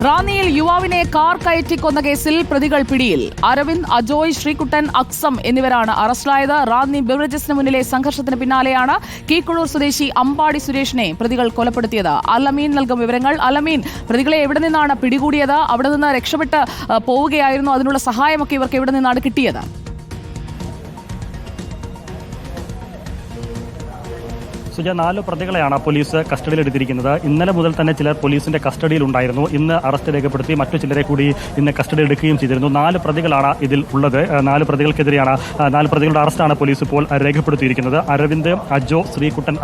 റാന്നിയിൽ യുവാവിനെ കാർ കയറ്റി കൊന്ന കേസിൽ പ്രതികൾ പിടിയിൽ. അരവിന്ദ്, അജോയ്, ശ്രീകുട്ടൻ, അക്സം എന്നിവരാണ് അറസ്റ്റിലായത്. റാന്നി ബിവറേജസിന് മുന്നിലെ സംഘർഷത്തിന് പിന്നാലെയാണ് കീക്കുളൂർ സ്വദേശി അമ്പാടി സുരേഷിനെ പ്രതികൾ കൊലപ്പെടുത്തിയത്. അലമീൻ നൽകും വിവരങ്ങൾ. അലമീൻ, പ്രതികളെ എവിടെ നിന്നാണ് പിടികൂടിയത്? അവിടെ നിന്ന് രക്ഷപ്പെട്ട് പോവുകയായിരുന്നു. അതിനുള്ള സഹായമൊക്കെ ഇവർക്ക് എവിടെ നിന്നാണ് കിട്ടിയത്? സുജ, 4 പ്രതികളെയാണ് പോലീസ് കസ്റ്റഡിയിലെടുത്തിരിക്കുന്നത്. ഇന്നലെ മുതൽ തന്നെ ചിലർ പോലീസിന്റെ കസ്റ്റഡിയിലുണ്ടായിരുന്നു. ഇന്ന് അറസ്റ്റ് രേഖപ്പെടുത്തി മറ്റു ചിലരെ കൂടി ഇന്ന് കസ്റ്റഡി എടുക്കുകയും ചെയ്തിരുന്നു. 4 പ്രതികളാണ് ഇതിൽ ഉള്ളത്. 4 പ്രതികൾക്കെതിരെയാണ് 4 പ്രതികളുടെ അറസ്റ്റാണ് പോലീസ് ഇപ്പോൾ രേഖപ്പെടുത്തിയിരിക്കുന്നത്. അരവിന്ദ്, അജോ, ശ്രീകുട്ടൻ,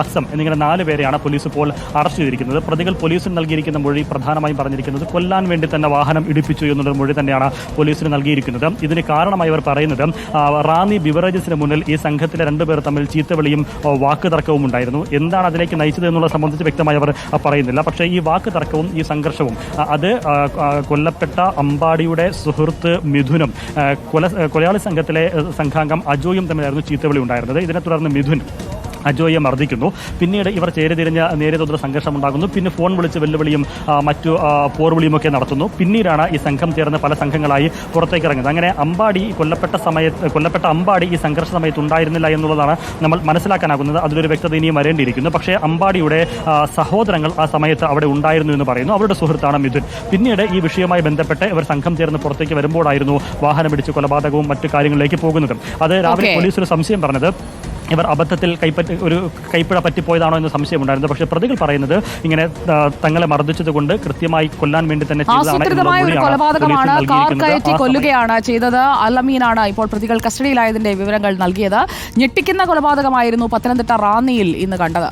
അക്സം എന്നിങ്ങനെ 4 പേരെയാണ് പോലീസ് ഇപ്പോൾ അറസ്റ്റ് ചെയ്തിരിക്കുന്നത്. പ്രതികൾ പോലീസിന് നൽകിയിരിക്കുന്ന മൊഴി പ്രധാനമായും പറഞ്ഞിരിക്കുന്നത് കൊല്ലാൻ വേണ്ടി തന്നെ വാഹനം ഇടിപ്പിച്ചു എന്നുള്ള മൊഴി തന്നെയാണ് പോലീസിന് നൽകിയിരിക്കുന്നത്. ഇതിന് കാരണമായി അവർ പറയുന്നത് റാന്നി ബിവറേജസിന് മുന്നിൽ ഈ സംഘത്തിലെ 2 പേർ തമ്മിൽ ചീത്തവിളിയും വാക്ക് തർക്കവും ഉണ്ടായിരുന്നു. എന്താണ് അതിലേക്ക് നയിച്ചത് എന്നുള്ള സംബന്ധിച്ച് വ്യക്തമായി അവർ പറയുന്നില്ല. പക്ഷേ ഈ വാക്ക് തർക്കവും ഈ സംഘർഷവും അത് കൊല്ലപ്പെട്ട അമ്പാടിയുടെ സുഹൃത്ത് മിഥുനും കൊലയാളി സംഘത്തിലെ സംഘാംഗം അജോയും തമ്മിലായിരുന്നു ചീത്തവിളി ഉണ്ടായിരുന്നത്. ഇതിനെ തുടർന്ന് മിഥുൻ അജോയെ മർദ്ദിക്കുന്നു. പിന്നീട് ഇവർ ചേരിതിരിഞ്ഞ് നേരെ തോന്നുന്ന സംഘർഷമുണ്ടാകുന്നു. പിന്നെ ഫോൺ വിളിച്ച് വെല്ലുവിളിയും മറ്റു പോർവിളിയുമൊക്കെ നടത്തുന്നു. പിന്നീടാണ് ഈ സംഘം ചേർന്ന് പല സംഘങ്ങളായി പുറത്തേക്ക് ഇറങ്ങുന്നത്. അങ്ങനെ കൊല്ലപ്പെട്ട അമ്പാടി ഈ സംഘർഷ സമയത്ത് ഉണ്ടായിരുന്നില്ല എന്നുള്ളതാണ് നമ്മൾ മനസ്സിലാക്കാനാകുന്നത്. അതിലൊരു വ്യക്തത ഇനിയും വരേണ്ടിയിരിക്കുന്നു. പക്ഷേ അമ്പാടിയുടെ സഹോദരങ്ങൾ ആ സമയത്ത് അവിടെ ഉണ്ടായിരുന്നു എന്ന് പറയുന്നു. അവരുടെ സുഹൃത്താണ് മിഥുൻ. പിന്നീട് ഈ വിഷയവുമായി ബന്ധപ്പെട്ട് ഇവർ സംഘം ചേർന്ന് പുറത്തേക്ക് വരുമ്പോഴായിരുന്നു വാഹനമിടിച്ച് കൊലപാതകവും മറ്റു കാര്യങ്ങളിലേക്ക് പോകുന്നതും. അത് രാവിലെ പോലീസ് ഒരു സംശയം പറഞ്ഞത് ഇവർ അബദ്ധത്തിൽ കൈപ്പിഴ പറ്റിപ്പോയതാണോ എന്ന് സംശയമുണ്ടായിരുന്നു. പക്ഷേ പ്രതികൾ പറയുന്നത് ഇങ്ങനെ തങ്ങളെ മർദ്ദിച്ചതുകൊണ്ട് കൃത്യമായി കൊല്ലാൻ വേണ്ടി തന്നെ കൊലപാതകമാണ്, കാർ കയറ്റി കൊല്ലുകയാണ് ചെയ്തത്. അലമീനാണ് ഇപ്പോൾ പ്രതികൾ കസ്റ്റഡിയിലായതിന്റെ വിവരങ്ങൾ നൽകിയത്. ഞെട്ടിക്കുന്ന കൊലപാതകമായിരുന്നു പത്തനംതിട്ട റാന്നിയിൽ ഇന്ന് കണ്ടത്.